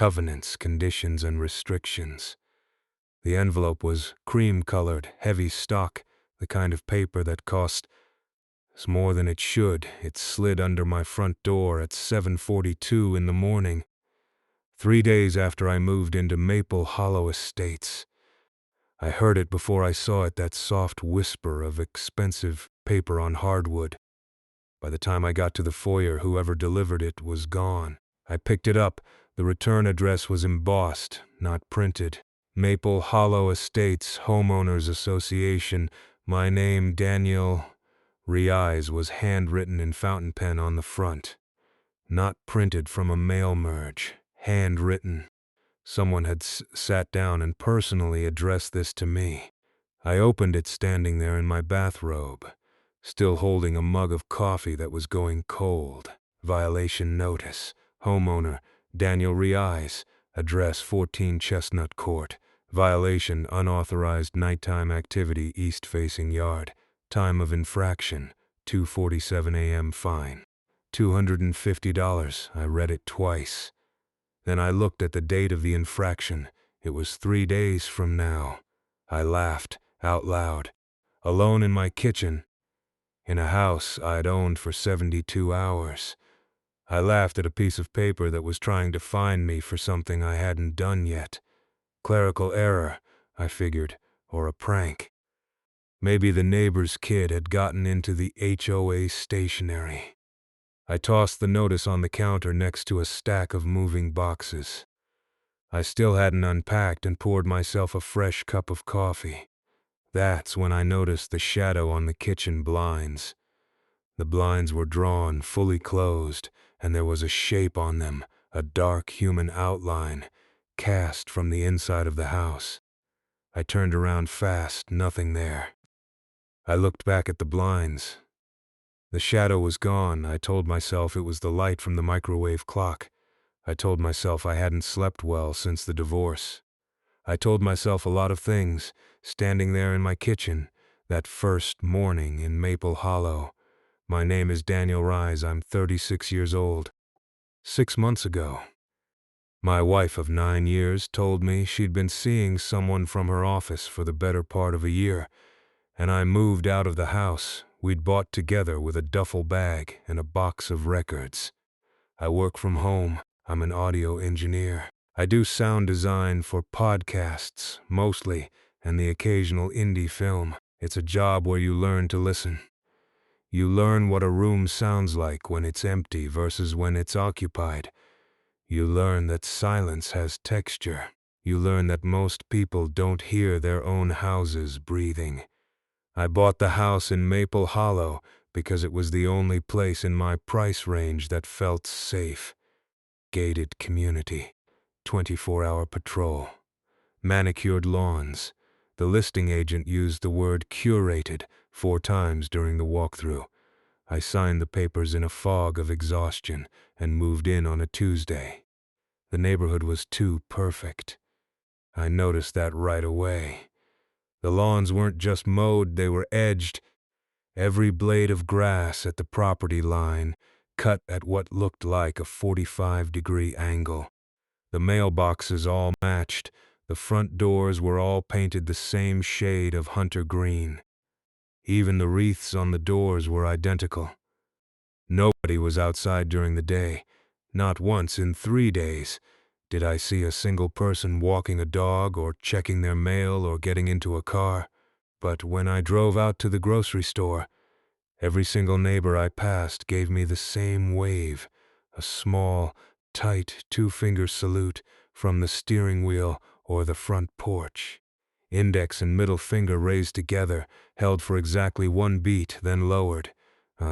covenants, conditions, and restrictions. The envelope was cream-colored, heavy stock, the kind of paper that costs more than it should. It slid under my front door at 7:42 in the morning, 3 days after I moved into Maple Hollow Estates. I heard it before I saw it, that soft whisper of expensive paper on hardwood. By the time I got to the foyer, whoever delivered it was gone. I picked it up. The return address was embossed, not printed. Maple Hollow Estates, Homeowners Association. My name, Daniel Reyes, was handwritten in fountain pen on the front. Not printed from a mail merge. Handwritten. Someone had sat down and personally addressed this to me. I opened it standing there in my bathrobe, still holding a mug of coffee that was going cold. Violation notice. Homeowner, Daniel Reyes. Address 14 Chestnut Court. Violation, unauthorized nighttime activity, east-facing yard. Time of infraction, 2:47 a.m. Fine, $250. I read it twice. Then I looked at the date of the infraction. It was 3 days from now. I laughed out loud, alone in my kitchen, in a house I'd owned for 72 hours. I laughed at a piece of paper that was trying to fine me for something I hadn't done yet. Clerical error, I figured, or a prank. Maybe the neighbor's kid had gotten into the HOA stationery. I tossed the notice on the counter next to a stack of moving boxes. I still hadn't unpacked and poured myself a fresh cup of coffee. That's when I noticed the shadow on the kitchen blinds. The blinds were drawn, fully closed, and there was a shape on them, a dark human outline, cast from the inside of the house. I turned around fast, nothing there. I looked back at the blinds. The shadow was gone. I told myself it was the light from the microwave clock. I told myself I hadn't slept well since the divorce. I told myself a lot of things, standing there in my kitchen, that first morning in Maple Hollow. My name is Daniel Reyes. I'm 36 years old. 6 months ago, my wife of 9 years told me she'd been seeing someone from her office for the better part of a year, and I moved out of the house we'd bought together with a duffel bag and a box of records. I work from home. I'm an audio engineer. I do sound design for podcasts, mostly, and the occasional indie film. It's a job where you learn to listen. You learn what a room sounds like when it's empty versus when it's occupied. You learn that silence has texture. You learn that most people don't hear their own houses breathing. I bought the house in Maple Hollow because it was the only place in my price range that felt safe. Gated community, 24-hour patrol, manicured lawns. The listing agent used the word curated 4 times during the walkthrough. I signed the papers in a fog of exhaustion and moved in on a Tuesday. The neighborhood was too perfect. I noticed that right away. The lawns weren't just mowed, they were edged. Every blade of grass at the property line cut at what looked like a 45-degree angle. The mailboxes all matched. The front doors were all painted the same shade of hunter green. Even the wreaths on the doors were identical. Nobody was outside during the day. Not once in 3 days did I see a single person walking a dog or checking their mail or getting into a car. But when I drove out to the grocery store, every single neighbor I passed gave me the same wave, a small, tight 2-finger salute from the steering wheel or the front porch. Index and middle finger raised together, held for exactly 1 beat, then lowered.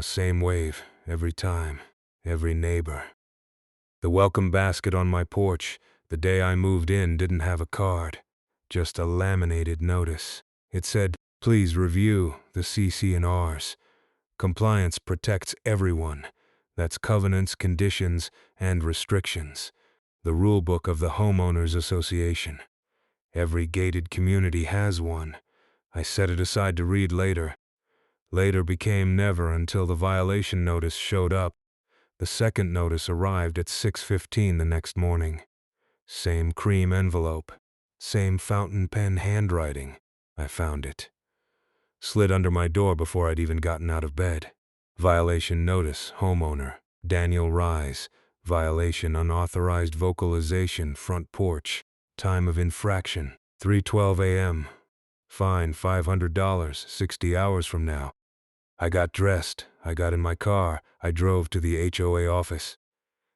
Same wave, every time, every neighbor. The welcome basket on my porch, the day I moved in, didn't have a card, just a laminated notice. It said, "Please review the CC&Rs. Compliance protects everyone. That's covenants, conditions, and restrictions. The rulebook of the Homeowners Association. Every gated community has one." I set it aside to read later. Later became never until the violation notice showed up. The second notice arrived at 6:15 the next morning. Same cream envelope. Same fountain pen handwriting. I found it. Slid under my door before I'd even gotten out of bed. Violation notice, homeowner, Daniel Reyes. Violation unauthorized vocalization, front porch. Time of infraction, 3:12 a.m. Fine, $500, 60 hours from now. I got dressed, I got in my car, I drove to the HOA office.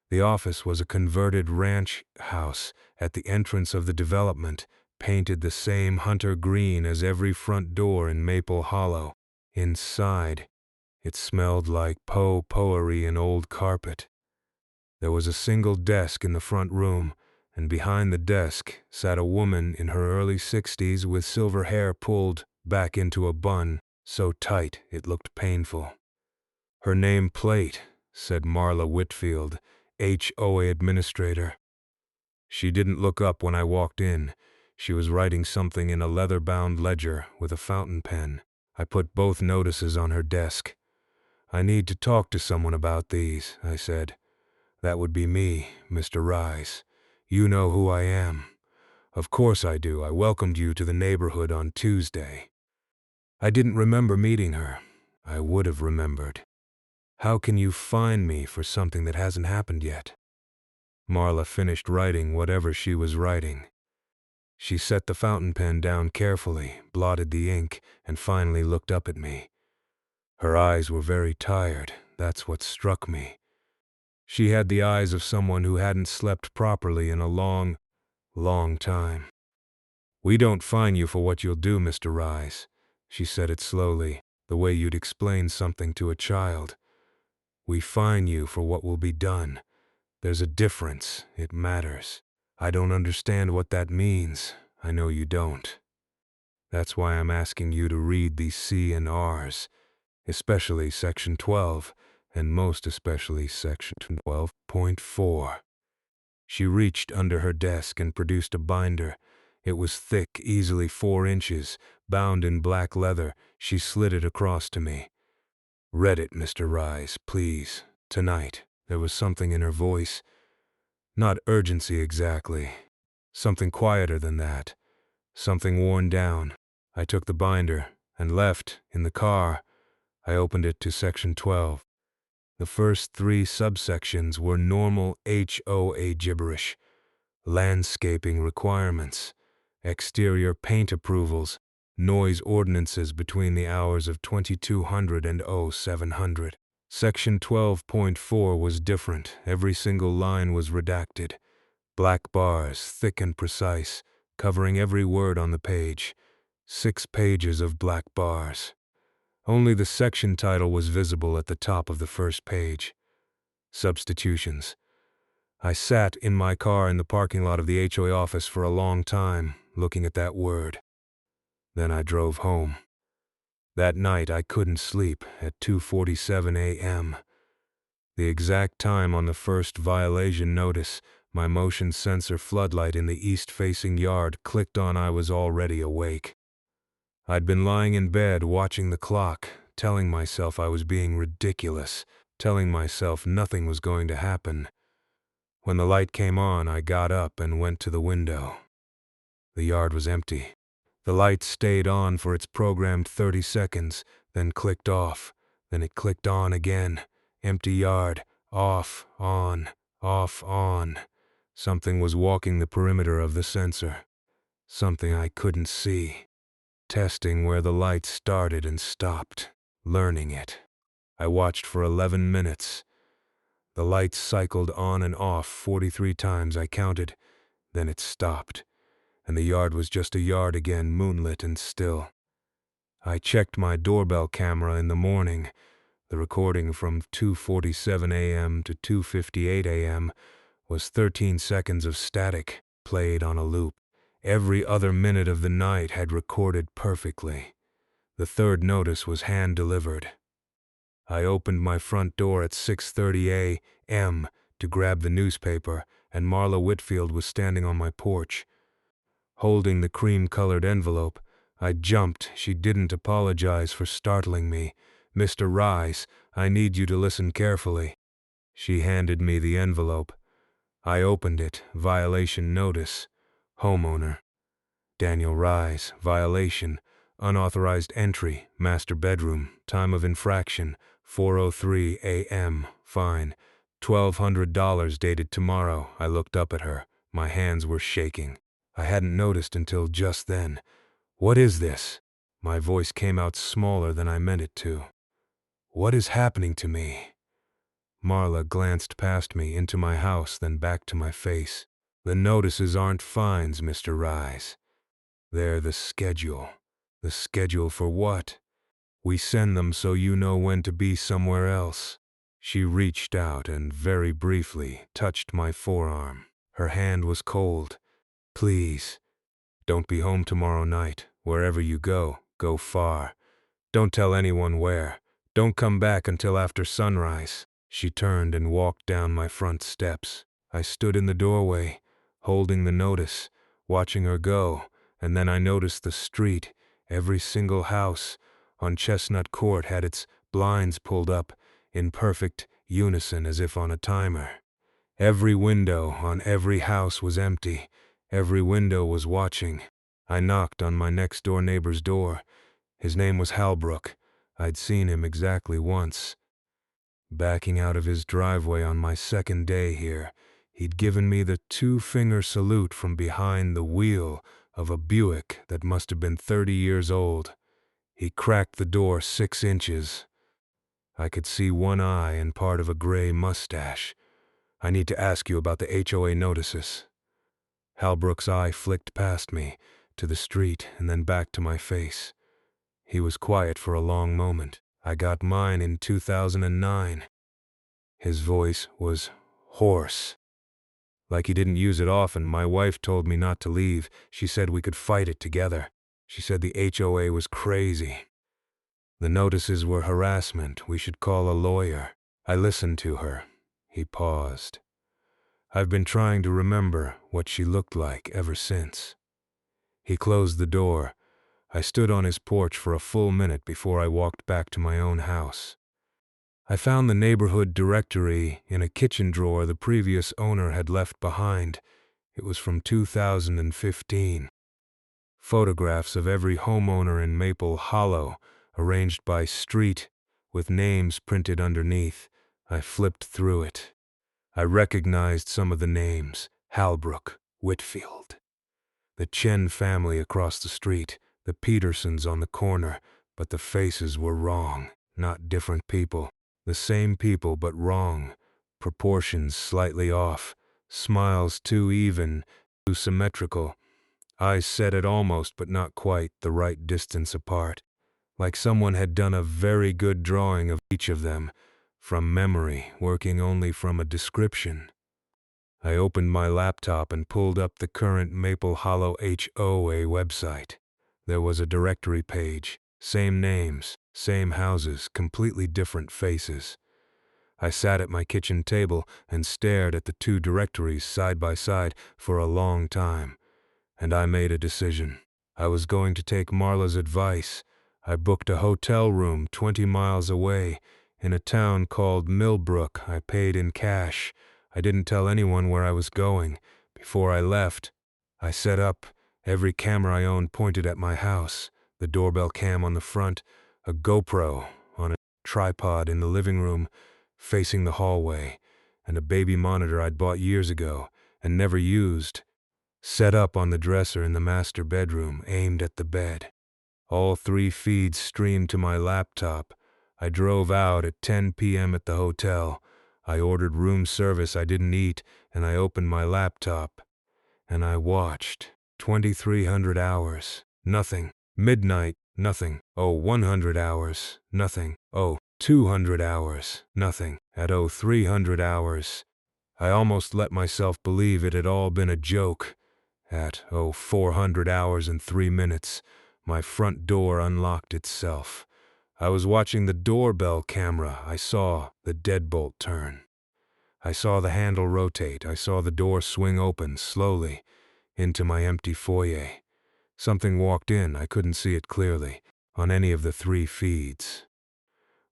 The office was a converted ranch house at the entrance of the development, painted the same hunter green as every front door in Maple Hollow. Inside, it smelled like potpourri and old carpet. There was a single desk in the front room, and behind the desk sat a woman in her early 60s with silver hair pulled back into a bun, so tight it looked painful. Her name plate said Marla Whitfield, HOA administrator. She didn't look up when I walked in. She was writing something in a leather-bound ledger with a fountain pen. I put both notices on her desk. "I need to talk to someone about these," I said. "That would be me, Mr. Reyes. You know who I am." "Of course I do. I welcomed you to the neighborhood on Tuesday." I didn't remember meeting her. I would have remembered. "How can you fine me for something that hasn't happened yet?" Marla finished writing whatever she was writing. She set the fountain pen down carefully, blotted the ink, and finally looked up at me. Her eyes were very tired. That's what struck me. She had the eyes of someone who hadn't slept properly in a long, long time. "We don't fine you for what you'll do, Mr. Reyes." She said it slowly, the way you'd explain something to a child. "We fine you for what will be done. There's a difference. It matters. I don't understand what that means. I know you don't. That's why I'm asking you to read these C and Rs, especially Section 12, and most especially Section 12.4. She reached under her desk and produced a binder. It was thick, easily 4 inches, bound in black leather. She slid it across to me. "Read it, Mr. Reyes, please, tonight." There was something in her voice. Not urgency exactly. Something quieter than that. Something worn down. I took the binder and left in the car. I opened it to Section 12. The first 3 subsections were normal HOA gibberish. Landscaping requirements, exterior paint approvals, noise ordinances between the hours of 2200 and 0700. Section 12.4 was different. Every single line was redacted. Black bars, thick and precise, covering every word on the page. 6 pages of black bars. Only the section title was visible at the top of the first page. Substitutions. I sat in my car in the parking lot of the HOA office for a long time, looking at that word. Then I drove home. That night I couldn't sleep at 2:47 a.m. The exact time on the first violation notice, my motion sensor floodlight in the east-facing yard clicked on. I was already awake. I'd been lying in bed watching the clock, telling myself I was being ridiculous, telling myself nothing was going to happen. When the light came on, I got up and went to the window. The yard was empty. The light stayed on for its programmed 30 seconds, then clicked off. Then it clicked on again. Empty yard. Off, on, off, on. Something was walking the perimeter of the sensor. Something I couldn't see. Testing where the light started and stopped. Learning it. I watched for 11 minutes. The lights cycled on and off 43 times, I counted. Then it stopped, and the yard was just a yard again, moonlit and still. I checked my doorbell camera in the morning. The recording from 2:47 a.m. to 2:58 a.m. was 13 seconds of static, played on a loop. Every other minute of the night had recorded perfectly. The third notice was hand-delivered. I opened my front door at 6:30 a.m. to grab the newspaper, and Marla Whitfield was standing on my porch. Holding the cream-colored envelope, I jumped. She didn't apologize for startling me. "Mr. Reyes, I need you to listen carefully." She handed me the envelope. I opened it. Violation notice. Homeowner. Daniel Reyes. Violation. Unauthorized entry. Master bedroom. Time of infraction. 4:03 a.m. Fine. $1,200 dated tomorrow. I looked up at her. My hands were shaking. I hadn't noticed until just then. What is this? My voice came out smaller than I meant it to. What is happening to me? Marla glanced past me into my house, then back to my face. The notices aren't fines, Mr. Reyes. They're the schedule. The schedule for what? We send them so you know when to be somewhere else. She reached out and very briefly touched my forearm. Her hand was cold. Please, don't be home tomorrow night. Wherever you go, go far. Don't tell anyone where. Don't come back until after sunrise. She turned and walked down my front steps. I stood in the doorway, holding the notice, watching her go, and then I noticed the street. Every single house on Chestnut Court had its blinds pulled up, in perfect unison as if on a timer. Every window on every house was empty. Every window was watching. I knocked on my next-door neighbor's door. His name was Halbrook. I'd seen him exactly once. Backing out of his driveway on my second day here, he'd given me the two-finger salute from behind the wheel of a Buick that must have been 30 years old. He cracked the door 6 inches. I could see one eye and part of a gray mustache. I need to ask you about the HOA notices. Halbrook's eye flicked past me, to the street, and then back to my face. He was quiet for a long moment. I got mine in 2009. His voice was hoarse. Like he didn't use it often. My wife told me not to leave. She said we could fight it together. She said the HOA was crazy. The notices were harassment. We should call a lawyer. I listened to her. He paused. I've been trying to remember what she looked like ever since. He closed the door. I stood on his porch for a full minute before I walked back to my own house. I found the neighborhood directory in a kitchen drawer the previous owner had left behind. It was from 2015. Photographs of every homeowner in Maple Hollow, arranged by street, with names printed underneath. I flipped through it. I recognized some of the names: Halbrook, Whitfield, the Chen family across the street, the Petersons on the corner, but the faces were wrong. Not different people. The same people, but wrong. Proportions slightly off. Smiles too even, too symmetrical. Eyes set at almost, but not quite, the right distance apart. Like someone had done a very good drawing of each of them, from memory, working only from a description. I opened my laptop and pulled up the current Maple Hollow HOA website. There was a directory page. Same names, same houses, completely different faces. I sat at my kitchen table and stared at the two directories side by side for a long time. And I made a decision. I was going to take Marla's advice. I booked a hotel room 20 miles away in a town called Millbrook. I paid in cash. I didn't tell anyone where I was going. Before I left, I set up. Every camera I owned pointed at my house. The doorbell cam on the front, a GoPro on a tripod in the living room facing the hallway, and a baby monitor I'd bought years ago and never used, set up on the dresser in the master bedroom, aimed at the bed. All 3 feeds streamed to my laptop. I drove out at 10 p.m. at the hotel. I ordered room service I didn't eat, and I opened my laptop. And I watched. 2,300 hours. Nothing. Midnight. Nothing. Oh, 100 hours. Nothing. Oh, 200 hours. Nothing. At 300 hours. I almost let myself believe it had all been a joke. At 400 hours and 3 minutes, my front door unlocked itself. I was watching the doorbell camera. I saw the deadbolt turn. I saw the handle rotate. I saw the door swing open slowly into my empty foyer. Something walked in. I couldn't see it clearly on any of the 3 feeds.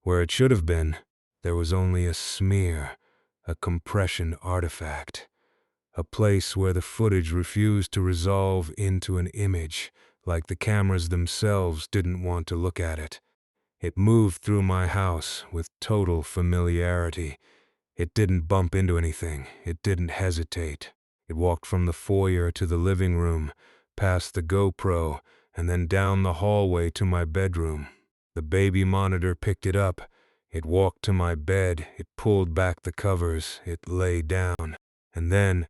Where it should have been, there was only a smear, a compression artifact. A place where the footage refused to resolve into an image, like the cameras themselves didn't want to look at it. It moved through my house with total familiarity. It didn't bump into anything. It didn't hesitate. It walked from the foyer to the living room, past the GoPro, and then down the hallway to my bedroom. The baby monitor picked it up. It walked to my bed. It pulled back the covers. It lay down. And then,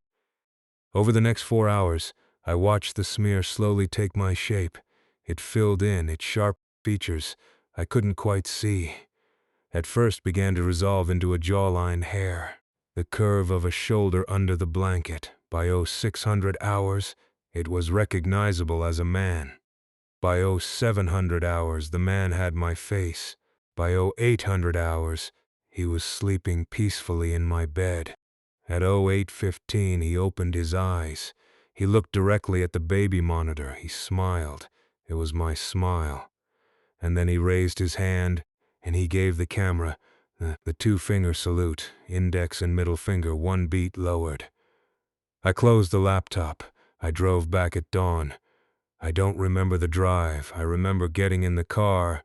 over the next 4 hours, I watched the smear slowly take my shape. It filled in, its sharp features I couldn't quite see. At first began to resolve into a jawline hair, the curve of a shoulder under the blanket. By 0600 hours, it was recognizable as a man. By 0700 hours, the man had my face. By 0800 hours, he was sleeping peacefully in my bed. At 08:15, he opened his eyes. He looked directly at the baby monitor. He smiled. It was my smile. And then he raised his hand, and he gave the camera the two-finger salute, index and middle finger 1 beat lowered. I closed the laptop. I drove back at dawn. I don't remember the drive. I remember getting in the car,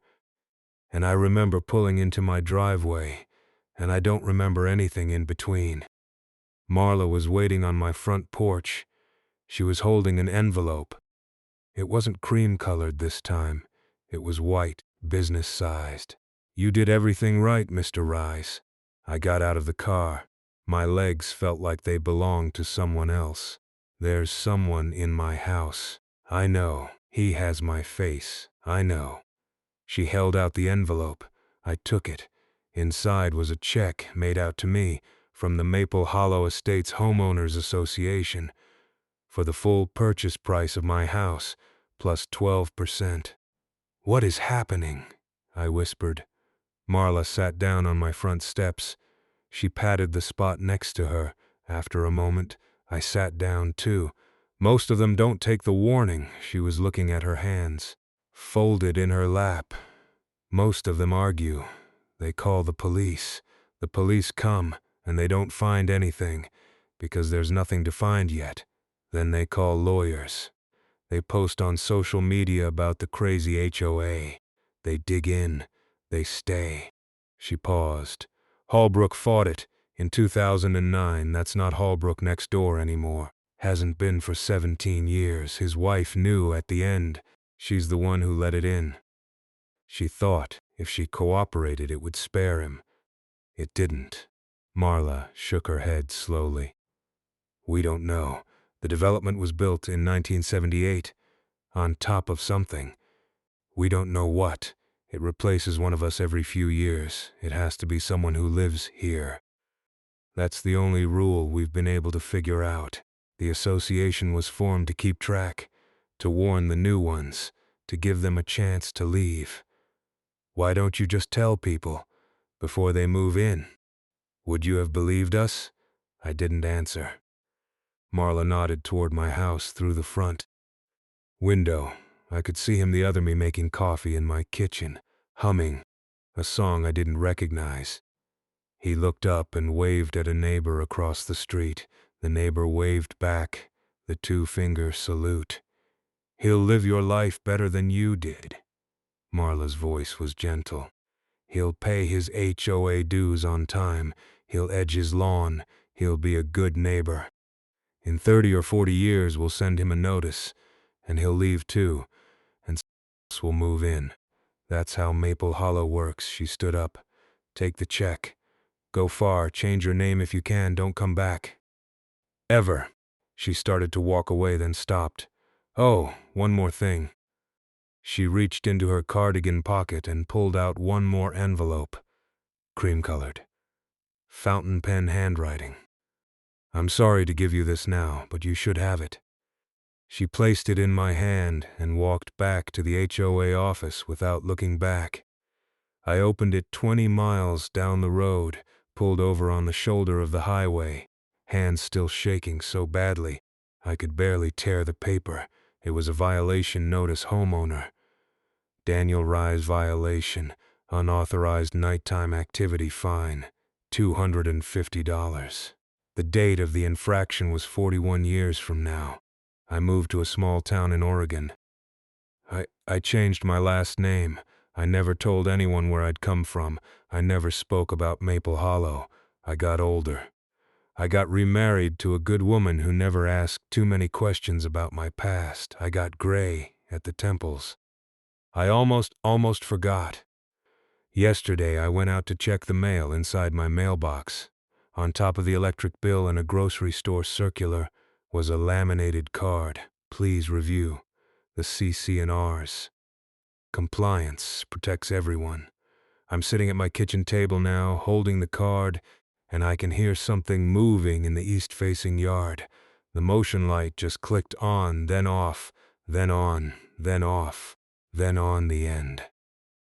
and I remember pulling into my driveway, and I don't remember anything in between. Marla was waiting on my front porch. She was holding an envelope. It wasn't cream-colored this time. It was white, business-sized. "You did everything right, Mr. Reyes." I got out of the car. My legs felt like they belonged to someone else. There's someone in my house. I know. He has my face. I know. She held out the envelope. I took it. Inside was a check made out to me from the Maple Hollow Estates Homeowners Association for the full purchase price of my house, plus 12%. "What is happening?" I whispered. Marla sat down on my front steps. She patted the spot next to her. After a moment, I sat down too. "Most of them don't take the warning." She was looking at her hands, folded in her lap. "Most of them argue. They call the police. The police come, and they don't find anything, because there's nothing to find yet. Then they call lawyers. They post on social media about the crazy HOA. They dig in. They stay." She paused. "Holbrook fought it. In 2009, that's not Holbrook next door anymore. Hasn't been for 17 years. His wife knew at the end. She's the one who let it in. She thought if she cooperated it would spare him. It didn't." Marla shook her head slowly. "We don't know. The development was built in 1978, on top of something. We don't know what. It replaces one of us every few years. It has to be someone who lives here. That's the only rule we've been able to figure out. The association was formed to keep track, to warn the new ones, to give them a chance to leave. Why don't you just tell people before they move in? Would you have believed us?" I didn't answer. Marla nodded toward my house through the front window. I could see him the other me making coffee in my kitchen, humming a song I didn't recognize. He looked up and waved at a neighbor across the street. The neighbor waved back, the two-finger salute. "He'll live your life better than you did." Marla's voice was gentle. "He'll pay his HOA dues on time. He'll edge his lawn. He'll be a good neighbor. In 30 or 40 years, we'll send him a notice, and he'll leave too, and else will move in. That's how Maple Hollow works." She stood up. "Take the check. Go far. Change your name if you can. Don't come back. Ever." She started to walk away, then stopped. "Oh, one more thing." She reached into her cardigan pocket and pulled out one more envelope. Cream-colored. Fountain pen handwriting. "I'm sorry to give you this now, but you should have it." She placed it in my hand and walked back to the HOA office without looking back. I opened it 20 miles down the road, pulled over on the shoulder of the highway, hands still shaking so badly I could barely tear the paper. It was a violation notice, homeowner. Daniel Reyes violation, unauthorized nighttime activity fine, $250. The date of the infraction was 41 years from now. I moved to a small town in Oregon. I changed my last name. I never told anyone where I'd come from. I never spoke about Maple Hollow. I got older. I got remarried to a good woman who never asked too many questions about my past. I got gray at the temples. I almost forgot. Yesterday I went out to check the mail inside my mailbox. On top of the electric bill and a grocery store circular was a laminated card. Please review the CC&Rs. Compliance protects everyone. I'm sitting at my kitchen table now, holding the card, and I can hear something moving in the east-facing yard. The motion light just clicked on, then off, then on, then off, then on the end.